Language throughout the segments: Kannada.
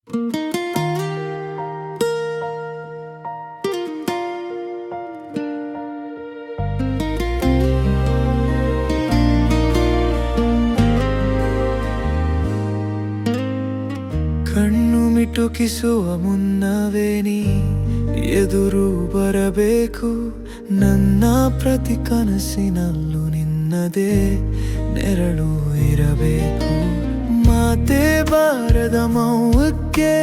ಕಣ್ಣು ಮಿಟುಕಿಸುವ ಮುನ್ನವೇ ನೀ ಎದುರು ಬರಬೇಕು. ನನ್ನ ಪ್ರತಿ ಕನಸಿನಲ್ಲೂ ನಿನ್ನದೇ ನೆರಳು ಇರಬೇಕು. ಮಾತೆ ಬಾರದ ಮೌನಕ್ಕೆ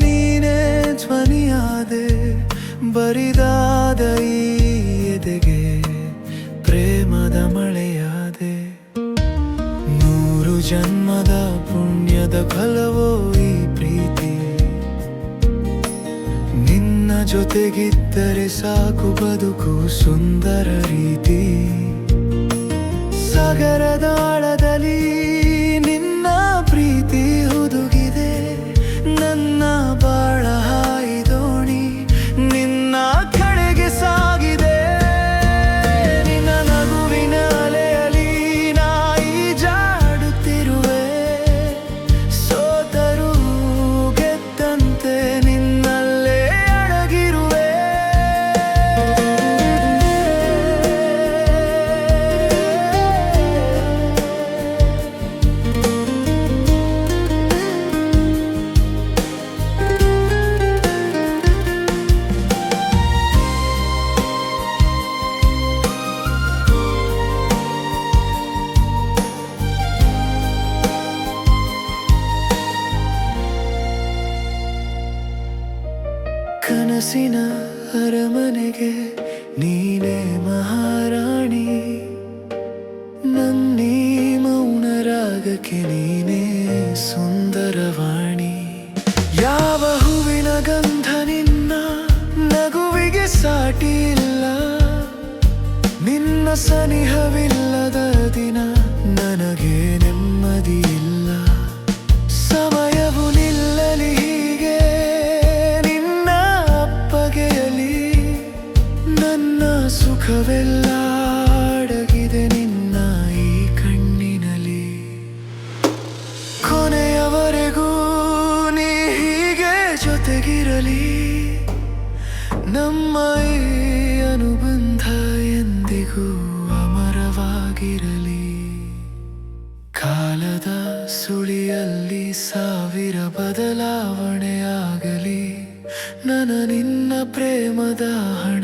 ನೀನೇ ಧ್ವನಿಯಾದೆ. ಬರಿದಾದ ಈ ಎದೆಗೆ ಪ್ರೇಮದ ಮಳೆಯಾದೆ. 100 ಜನ್ಮದ ಪುಣ್ಯದ ಫಲವೋ ಈ ಪ್ರೀತಿ. ನಿನ್ನ ಜೊತೆಗಿದ್ದರೆ ಸಾಕು ಬದುಕು ಸುಂದರ ರೀತಿ. ಸಾಗರದ ಆಳದಲ್ಲಿ ನಿನ್ನ ಪ್ರೀತಿ ಹುದುಗಿದೆ. ನನ್ನ ಬಾಳ ಹಾಯಿದೋಣಿ ನಿನ್ನ ಕಡೆಗೆ ಸಾಗಿದೆ. ನಿನ್ನ ನಗುವಿನ ಅಲೆಯಲ್ಲಿ ನಾ ಈಜಾಡುತ್ತಿರುವೆ. ಸೋತರೂ ಗೆದ್ದಂತೆ ನಿನ್ನಲ್ಲೇ ಅಡಗಿರುವೆ. ಕನಸಿನ ಅರಮನೆಗೆ ನೀನೇ ಮಹಾರಾಣಿ. ನನ್ನೀ ಮೌನ ರಾಗಕ್ಕೆ ನೀನೇ ಸುಂದರವಾಣಿ. ಯಾವ ಹೂವಿನ ಗಂಧ ನಿನ್ನ ನಗುವಿಗೆ ಸಾಟಿ ಇಲ್ಲ. ನಿನ್ನ ಸನಿಹವಿಲ್ಲದ ದಿನ ನನಗೆ ನೆಮ್ಮದಿ ಇಲ್ಲ. ಸಮಯವು ನಿಲ್ಲಲಿ ಹೀಗೆ ನಿನ್ನ ಅಪ್ಪಗೆಯಲಿ. ನನ್ನ ಸುಖವೆಲ್ಲ ಅಡಗಿದೆ ನಿನ್ನ ಈ ಕಣ್ಣಿನಲ್ಲಿ. ಕೊನೆಯವರೆಗೂ ನೀ ಹೀಗೆ ಜೊತೆಗಿರಲಿ. ನಮ್ಮ ಈ ಅನುಬಂಧ ಎಂದಿಗೂ ಅಮರವಾಗಿರಲಿ. ಕಾಲದ ಸುಳಿಯಲ್ಲಿ 1000 ಬದಲಾವಣೆಯಾಗಲಿ. ನಿನ್ನ ಪ್ರೇಮದ ಹಣ